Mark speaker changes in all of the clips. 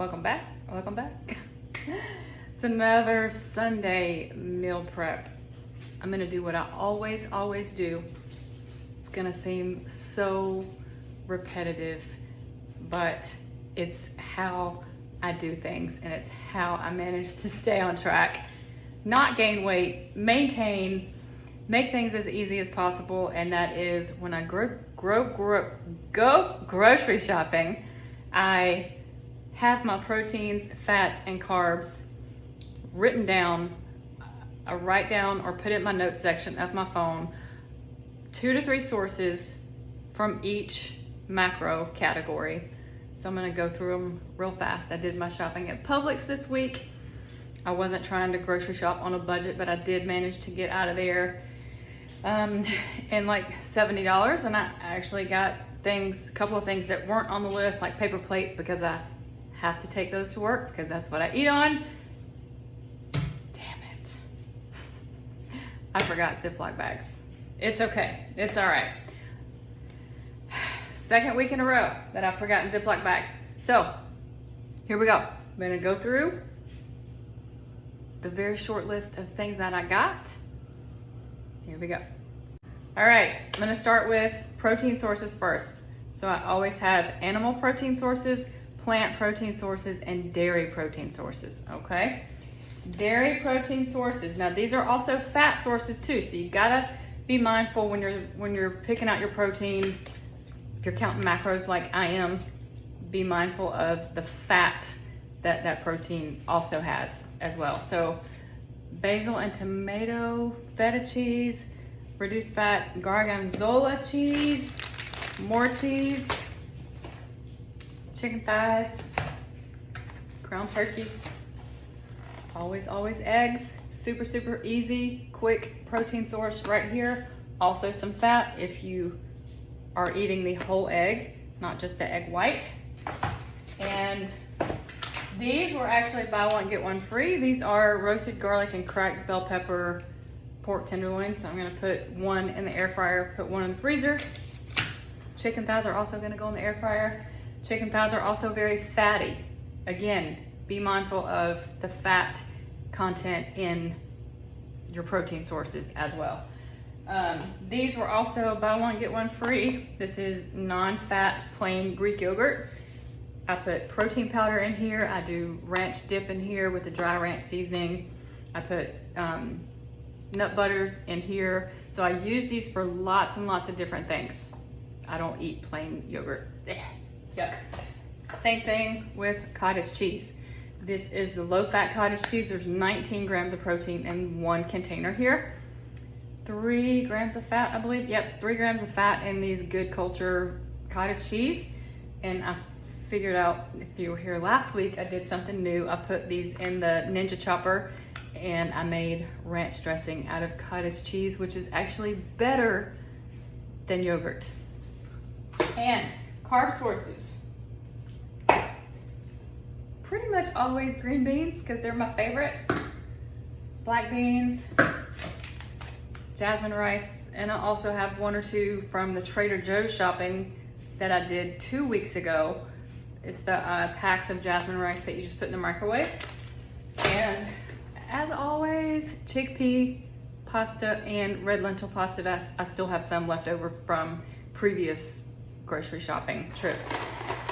Speaker 1: Welcome back. Welcome back. It's another Sunday meal prep. I'm gonna do what I always do. It's gonna seem so repetitive, but it's how I do things and it's how I manage to stay on track, not gain weight, maintain, make things as easy as possible. And that is when I go grocery shopping, I have my proteins, fats, and carbs written down. I write down or put it in my notes section of my phone 2 to 3 sources from each macro category. So I'm gonna go through them real fast. I did my shopping at Publix this week. I wasn't trying to grocery shop on a budget, but I did manage to get out of there in like $70, and I actually got a couple of things that weren't on the list, like paper plates, because I have to take those to work because that's what I eat on. Damn it. I forgot Ziploc bags. It's okay, it's all right. Second week in a row that I've forgotten Ziploc bags. So here we go. I'm gonna go through the very short list of things that I got. Here we go. All right, I'm gonna start with protein sources first. So I always have animal protein sources, plant protein sources, and dairy protein sources, okay? Dairy protein sources. Now these are also fat sources too, so you gotta be mindful when you're picking out your protein. If you're counting macros like I am, be mindful of the fat that protein also has as well. So basil and tomato, feta cheese, reduced fat gorgonzola cheese, more cheese, chicken thighs, ground turkey, always eggs, super easy, quick protein source right here. Also some fat if you are eating the whole egg, not just the egg white. And these were actually buy one, get one free. These are roasted garlic and cracked bell pepper pork tenderloin. So I'm gonna put one in the air fryer, put one in the freezer. Chicken thighs are also gonna go in the air fryer. Chicken thighs are also very fatty. Again, be mindful of the fat content in your protein sources as well. These were also buy one, get one free. This is non-fat plain Greek yogurt. I put protein powder in here. I do ranch dip in here with the dry ranch seasoning. I put nut butters in here. So I use these for lots and lots of different things. I don't eat plain yogurt. Yuck. Same thing with cottage cheese. This is the low-fat cottage cheese. There's 19 grams of protein in one container here. 3 grams of fat, I believe. Yep, 3 grams of fat in these Good Culture cottage cheese. And I figured out, if you were here last week, I did something new. I put these in the Ninja Chopper and I made ranch dressing out of cottage cheese, which is actually better than yogurt. And carb sources. Pretty much always green beans because they're my favorite. Black beans, jasmine rice, and I also have 1 or 2 from the Trader Joe's shopping that I did 2 weeks ago. It's the packs of jasmine rice that you just put in the microwave. And as always, chickpea pasta and red lentil pasta. I still have some left over from previous grocery shopping trips.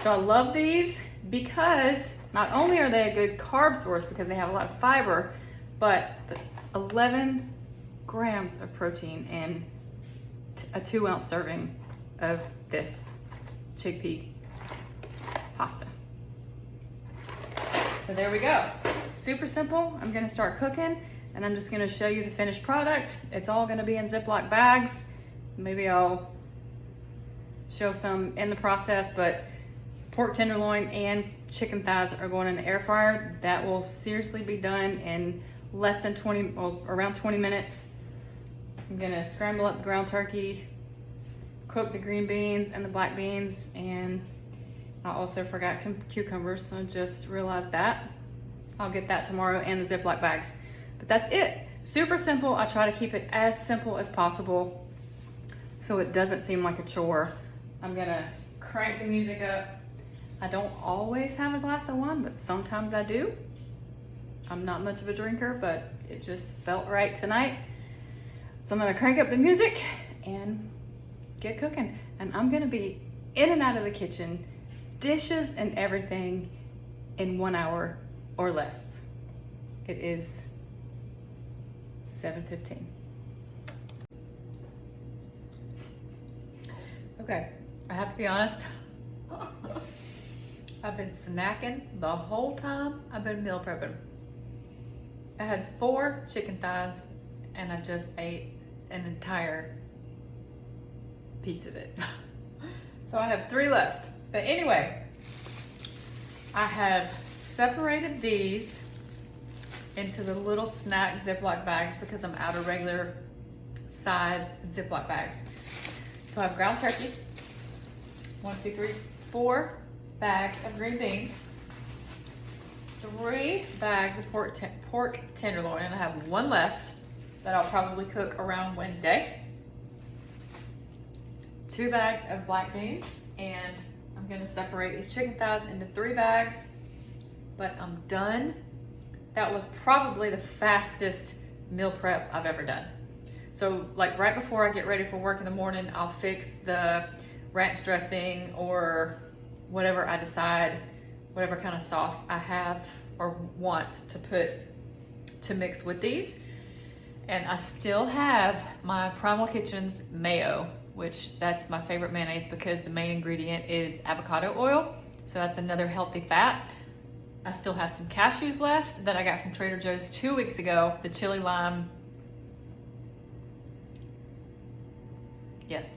Speaker 1: So I love these because not only are they a good carb source because they have a lot of fiber, but 11 grams of protein in a 2-ounce serving of this chickpea pasta. So there we go. Super simple. I'm gonna start cooking and I'm just gonna show you the finished product. It's all gonna be in Ziploc bags. Maybe I'll show some in the process, but pork tenderloin and chicken thighs are going in the air fryer. That will seriously be done in less than around 20 minutes. I'm gonna scramble up the ground turkey, cook the green beans and the black beans, and I also forgot cucumbers, so I just realized that. I'll get that tomorrow, and the Ziploc bags. But that's it. Super simple. I try to keep it as simple as possible so it doesn't seem like a chore. I'm gonna crank the music up. I don't always have a glass of wine, but sometimes I do. I'm not much of a drinker, but it just felt right tonight. So I'm gonna crank up the music and get cooking. And I'm gonna be in and out of the kitchen, dishes and everything, in 1 hour or less. It is 7:15. Okay, I have to be honest. I've been snacking the whole time I've been meal prepping. I had 4 chicken thighs and I just ate an entire piece of it. So I have 3 left. But anyway, I have separated these into the little snack Ziploc bags because I'm out of regular size Ziploc bags. So I have ground turkey, 1, 2, 3, 4 bags of green beans, 3 bags of pork tenderloin, and I have 1 left that I'll probably cook around Wednesday, 2 bags of black beans, and I'm gonna separate these chicken thighs into 3 bags, but I'm done. That was probably the fastest meal prep I've ever done. So like right before I get ready for work in the morning, I'll fix the ranch dressing or whatever I decide, whatever kind of sauce I have or want to put to mix with these. And I still have my Primal Kitchen's mayo, which that's my favorite mayonnaise because the main ingredient is avocado oil. So that's another healthy fat. I still have some cashews left that I got from Trader Joe's 2 weeks ago, the chili lime. Yes,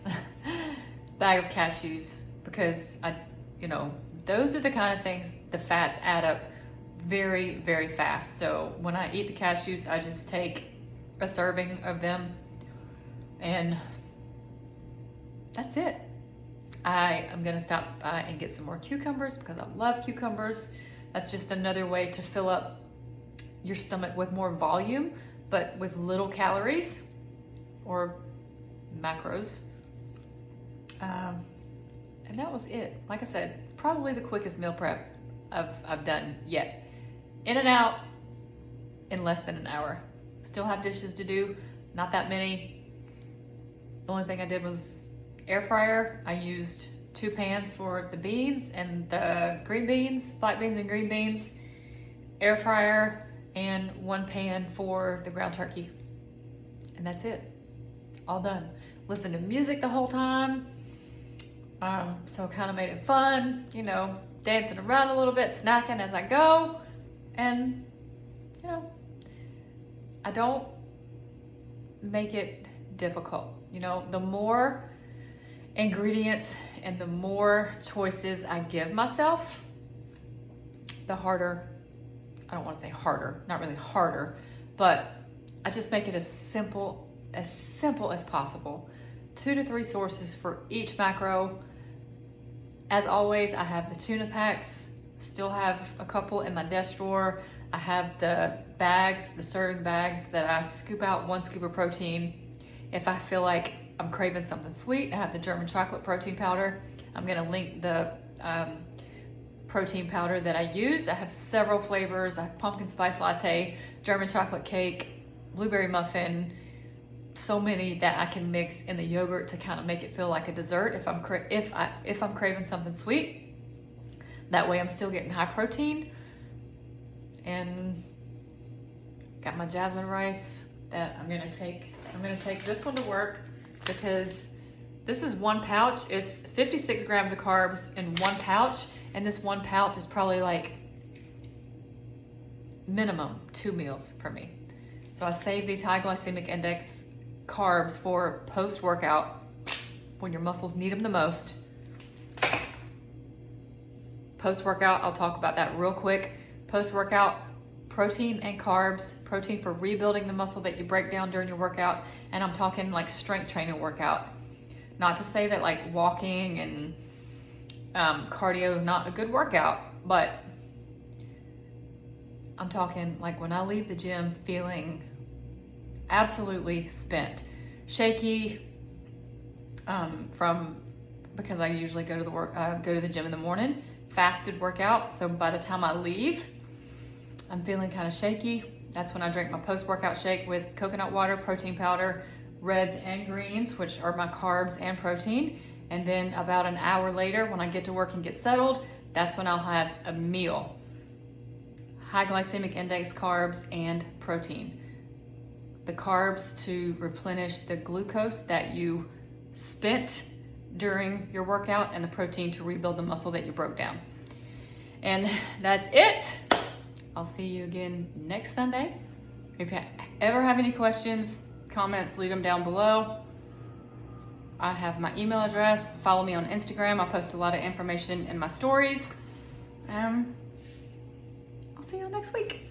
Speaker 1: bag of cashews, because those are the kind of things, the fats add up very, very fast. So when I eat the cashews, I just take a serving of them and that's it. I am gonna stop by and get some more cucumbers because I love cucumbers. That's just another way to fill up your stomach with more volume, but with little calories or macros. And that was it. Like I said, probably the quickest meal prep I've done yet. In and out in less than an hour. Still have dishes to do, not that many. The only thing I did was air fryer. I used 2 pans for the beans and the green beans, black beans and green beans, air fryer, and 1 pan for the ground turkey. And that's it, all done. Listen to music the whole time. So kind of made it fun, dancing around a little bit, snacking as I go. And, I don't make it difficult. The more ingredients and the more choices I give myself, the harder, I don't want to say harder, not really harder, but I just make it as simple as possible. 2 to 3 sources for each macro. As always, I have the tuna packs, still have a couple in my desk drawer. I have the bags, the serving bags that I scoop out 1 scoop of protein. If I feel like I'm craving something sweet, I have the German chocolate protein powder. I'm gonna link the protein powder that I use. I have several flavors. I have pumpkin spice latte, German chocolate cake, blueberry muffin, so many that I can mix in the yogurt to kind of make it feel like a dessert if I'm craving something sweet. That way I'm still getting high protein. And got my jasmine rice that I'm gonna take this one to work because this is 1 pouch. It's 56 grams of carbs in 1 pouch, and this 1 pouch is probably like minimum 2 meals for me. So I save these high glycemic index carbs for post-workout when your muscles need them the most. Post-workout, I'll talk about that real quick. Post-workout, protein and carbs, protein for rebuilding the muscle that you break down during your workout, and I'm talking like strength training workout. Not to say that like walking and cardio is not a good workout, but I'm talking like when I leave the gym feeling absolutely spent, shaky from because I usually go to the gym in the morning. Fasted workout, so by the time I leave, I'm feeling kind of shaky. That's when I drink my post-workout shake with coconut water, protein powder, reds and greens, which are my carbs and protein. And then about an hour later, when I get to work and get settled, that's when I'll have a meal. High glycemic index carbs and protein. The carbs to replenish the glucose that you spent during your workout, and the protein to rebuild the muscle that you broke down. And that's it. I'll see you again next Sunday. If you ever have any questions, comments, leave them down below. I have my email address. Follow me on Instagram. I post a lot of information in my stories. I'll see you next week.